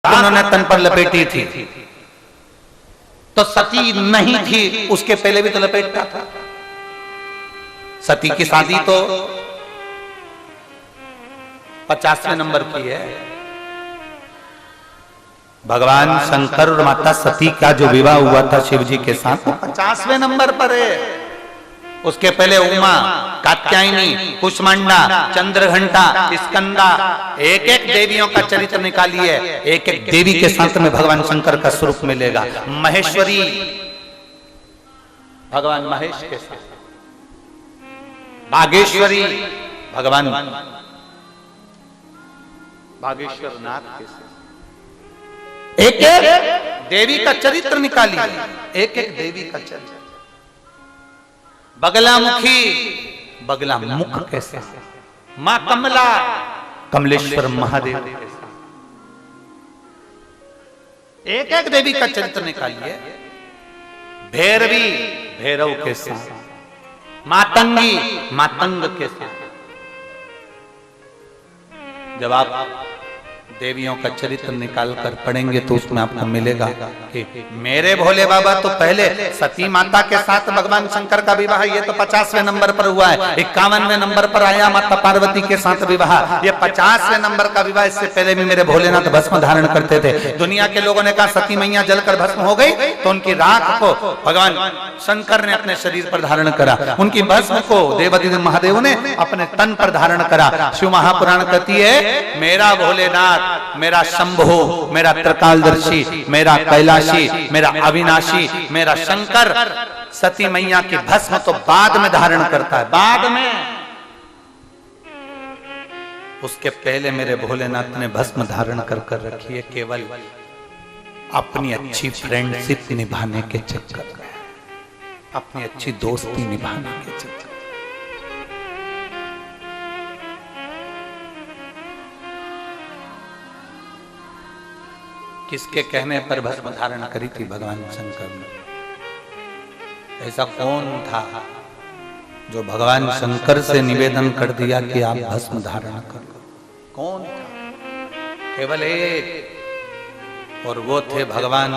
उन्होंने तन पर लपेटी थी, तो सती नहीं थी उसके पहले भी तो लपेटता था। सती की शादी तो 50वें नंबर की है। भगवान शंकर और माता सती का जो विवाह हुआ था शिव जी के साथ 50वें नंबर पर है। उसके पहले उमा, कात्यायनी, कुष्मांडा, चंद्रघंटा, स्कंदा, एक एक देवियों का चरित्र निकालिए। एक एक देवी के साथ में भगवान शंकर का स्वरूप मिलेगा। महेश्वरी, भगवान महेश के साथ, बागेश्वरी, भगवान बागेश्वर नाथ के साथ। एक एक देवी का चरित्र निकालिए, एक एक देवी का चरित्र। बगलामुखी, बगला मुख कैसे, मां कमला, कमलेश्वर महादेव के साथ। एक एक देवी का चरित्र निकालिए। भैरवी, भैरव के साथ। मातंगी, मातंग के साथ। जब आप देवियों का चरित्र निकाल कर पढ़ेंगे तो उसमें आपको मिलेगा कि मेरे भोले बाबा तो पहले सती माता के साथ भगवान शंकर का विवाह, ये तो 50वें नंबर पर हुआ है। 51वें नंबर पर आया माता पार्वती के साथ विवाह, ये 50वें नंबर का विवाह। इससे पहले भी मेरे भोलेनाथ भस्म धारण करते थे। दुनिया के लोगों ने कहा सती मैया जलकर भस्म हो गई, तो उनकी राख को भगवान शंकर ने अपने शरीर पर धारण करा, उनकी भस्म को देवाधिदेव महादेव ने अपने तन पर धारण करा। शिव महापुराण कहती है मेरा भोलेनाथ, मेरा शंभो, मेरा त्रिकालदर्शी, मेरा कैलाशी, मेरा अविनाशी, मेरा शंकर सती मैया की भस्म तो बाद में धारण करता है, बाद में। उसके पहले मेरे भोलेनाथ ने भस्म धारण कर रखी है, केवल अपनी अच्छी फ्रेंडशिप निभाने के चक्कर में, अपनी अच्छी दोस्ती निभाने के चक्कर। किसके कहने पर भस्म धारण करी थी भगवान शंकर ने? ऐसा कौन था जो भगवान शंकर से निवेदन कर दिया कि आप भस्म धारण करो? कौन था? केवल एक, और वो थे भगवान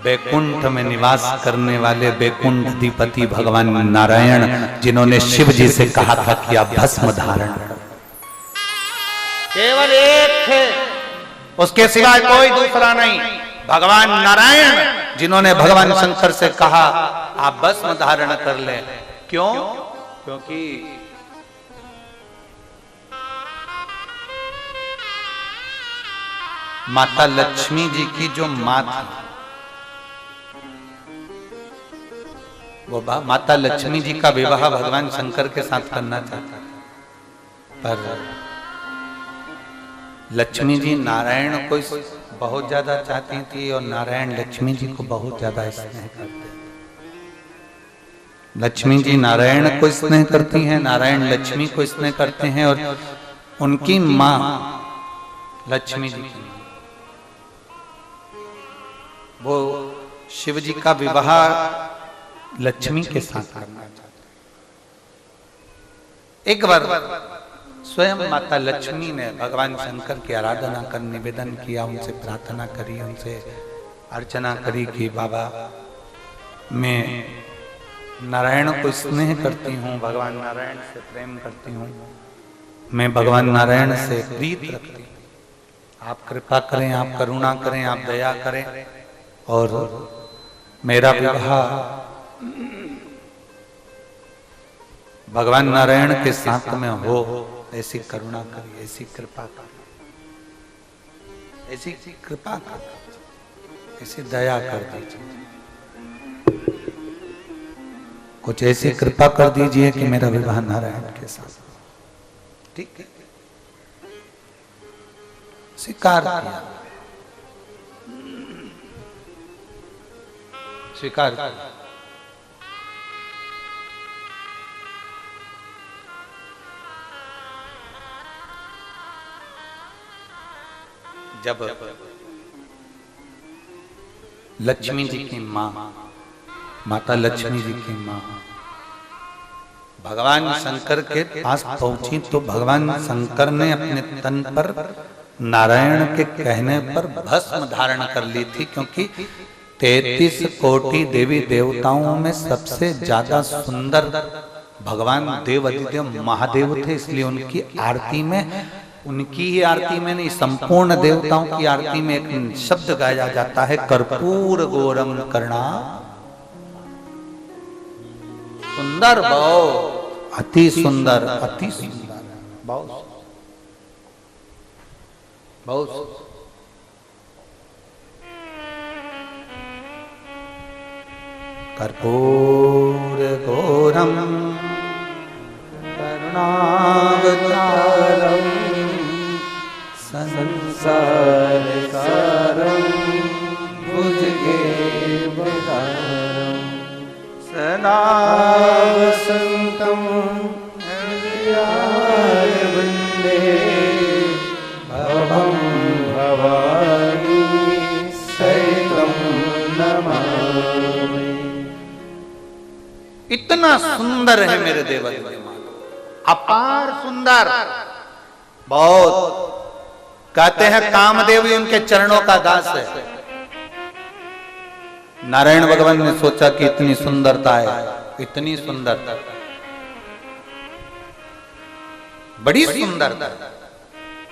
बैकुंठ में निवास करने वाले बैकुंठ अधिपति भगवान नारायण, जिन्होंने शिव जी से कहा था कि आप भस्म धारण करो। केवल एक थे, उसके सिवाय कोई दूसरा नहीं। भगवान नारायण, जिन्होंने भगवान शंकर से कहा आप भस्म धारण कर ले। क्यों? क्योंकि माता लक्ष्मी जी की जो मां थी, वो माता लक्ष्मी जी का विवाह भगवान शंकर के साथ करना चाहता था, पर लक्ष्मी जी नारायण को बहुत ज्यादा चाहती थी और नारायण लक्ष्मी जी को बहुत ज्यादा स्नेह करते थे। लक्ष्मी जी नारायण को स्नेह करती हैं, नारायण लक्ष्मी को स्नेह करते हैं, और उनकी मां लक्ष्मी जी की वो शिव जी का विवाह लक्ष्मी के साथ करना चाहते। एक बार स्वयं माता लक्ष्मी ने भगवान शंकर की आराधना कर निवेदन किया, उनसे प्रार्थना करी, उनसे अर्चना करी कि बाबा मैं नारायण को स्नेह करती हूँ, भगवान नारायण से प्रेम करती हूँ, मैं भगवान नारायण से प्रीत रखती हूँ, आप कृपा करें, आप करुणा करें, आप दया करें और मेरा विवाह भगवान नारायण के साथ में हो, ऐसी करुणा करिए, ऐसी कृपा करिए, ऐसी कृपा करिए, ऐसी दया कर दीजिए, कुछ ऐसी कृपा कर दीजिए कि मेरा विवाह नारायण के साथ। ठीक है, स्वीकार किया, स्वीकार किया। जब लक्ष्मी जी की मां, माता लक्ष्मी जी की मां भगवान शंकर के पास पहुंची तो भगवान शंकर ने अपने तन पर नारायण के कहने पर भस्म धारण कर ली थी, क्योंकि 33 कोटि देवी देवताओं में सबसे ज्यादा सुंदर भगवान देवाधिदेव महादेव थे, इसलिए उनकी आरती में, उनकी ही आरती में नहीं, संपूर्ण देवताओं की आरती में एक शब्द गाया जाता है, कर्पूर गौरम करना सुंदर बहुत, अति सुंदर, अति सुंदर, बहुत बहुत। कर्पूर गौरम करुणावतारम संसार सारम भुजगेन्द्रहारम सदा वसंतम हृदयाय वंदे भवं भवानी सहितं नमामि। इतना सुंदर है मेरे देवाधिदेव, अपार सुंदर, बहुत। कहते हैं कामदेव ही उनके चरणों का दास है। नारायण भगवान ने सोचा कि इतनी सुंदरता है, इतनी सुंदरता, बड़ी सुंदरता,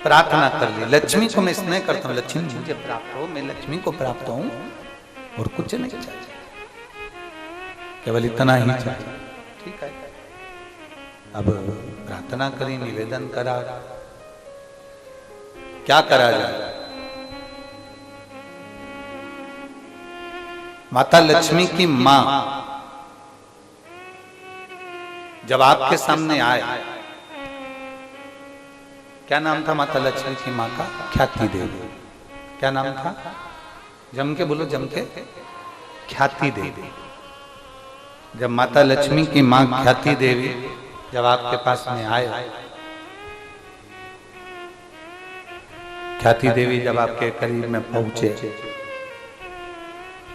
प्रार्थना कर ली। लक्ष्मी को मैं स्नेह करता हूँ, लक्ष्मी मुझे प्राप्त हो, मैं लक्ष्मी को प्राप्त हूं और कुछ नहीं चाहिए, केवल इतना ही चाहिए। ठीक है, अब प्रार्थना करी, निवेदन करा, क्या करा जाए। माता लक्ष्मी की मां जब आपके सामने आए, क्या नाम था माता लक्ष्मी की मां का? ख्याति देवी। क्या नाम था? जम के बोलो, जम के। ख्याति देवी। जब माता लक्ष्मी की मां ख्याति देवी जब आपके पास में आए, ख्याति देवी जब आपके करीब में पहुंचे,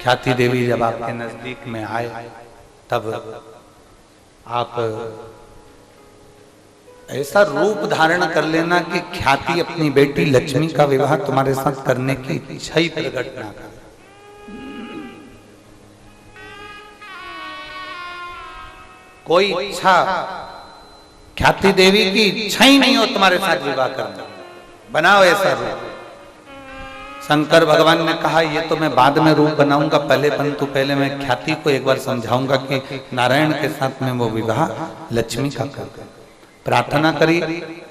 ख्याति देवी जब आपके नजदीक में आए, तब आप ऐसा रूप धारण कर लेना कि ख्याति अपनी बेटी लक्ष्मी का विवाह तुम्हारे साथ करने की इच्छा ही प्रकट ना करे। कोई इच्छा, ख्याति देवी की इच्छा ही नहीं हो तुम्हारे साथ विवाह करना, बनाओ ऐसा रूप। शंकर भगवान ने कहा ये तो मैं बाद में रूप बनाऊंगा, पहले मैं ख्याति को एक बार समझाऊंगा कि नारायण के साथ में वो विवाह लक्ष्मी का कर। प्रार्थना करी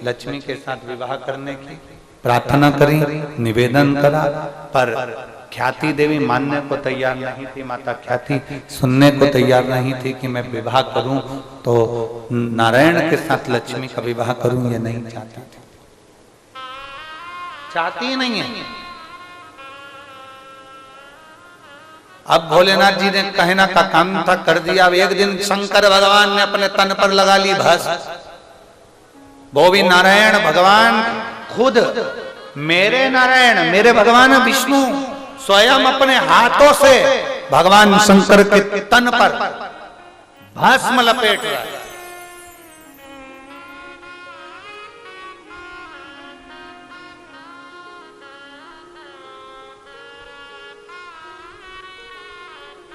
लक्ष्मी के साथ विवाह करने की, प्रार्थना करी, निवेदन करा, पर ख्याति देवी मानने को तैयार नहीं थी। माता ख्याति सुनने को तैयार नहीं थी कि मैं विवाह करूं तो नारायण के साथ लक्ष्मी का विवाह करूं, ये नहीं चाहती थी, चाहती नहीं है। अब भोलेनाथ जी ने कहना का काम था कर दिया। अब एक दिन शंकर भगवान ने अपने तन पर लगा ली भस्म। वो भी नारायण भगवान खुद, मेरे नारायण, मेरे भगवान विष्णु स्वयं अपने हाथों से भगवान शंकर के तन पर भस्म लपेट रहा है।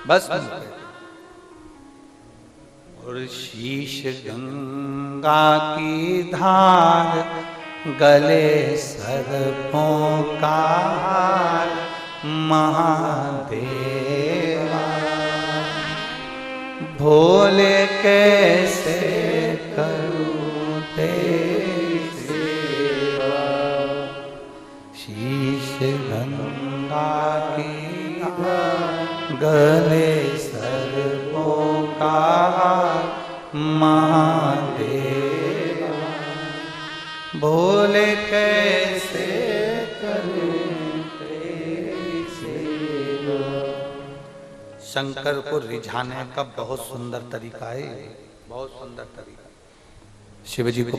बस और शीश गंगा की धार, गले सर्पों का हार, महादेवा भोले कैसे करूं तेरी सेवा। शीश गंगा की गले सर्पों का महादेवा भोले कैसे करूं तेरी सेवा। शंकर को रिझाने का बहुत सुंदर तरीका है, बहुत सुंदर तरीका। शिव जी को